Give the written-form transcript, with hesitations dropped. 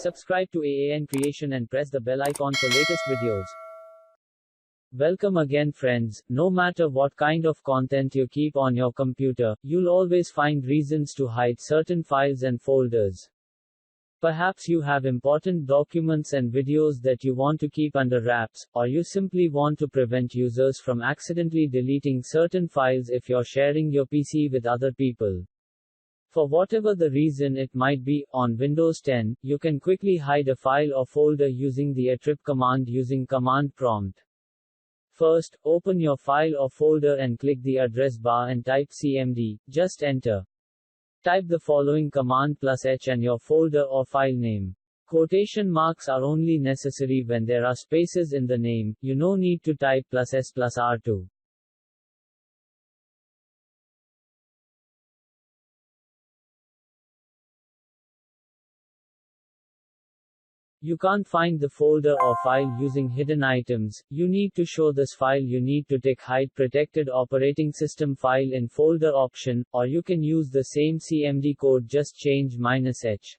Subscribe to AAN Creation and press the bell icon for latest videos. Welcome again friends. No matter what kind of content you keep on your computer, you'll always find reasons to hide certain files and folders. Perhaps you have important documents and videos that you want to keep under wraps, or you simply want to prevent users from accidentally deleting certain files if you're sharing your PC with other people. For whatever the reason it might be, on Windows 10, you can quickly hide a file or folder using the attrib command using command prompt. First, open your file or folder and click the address bar and type cmd, just enter. Type the following command +H and your folder or file name. Quotation marks are only necessary when there are spaces in the name, you no need to type +S+R2. You can't find the folder or file using hidden items, you need to show this file. You need to tick Hide Protected Operating System File in Folder option, or you can use the same CMD code, just change -H.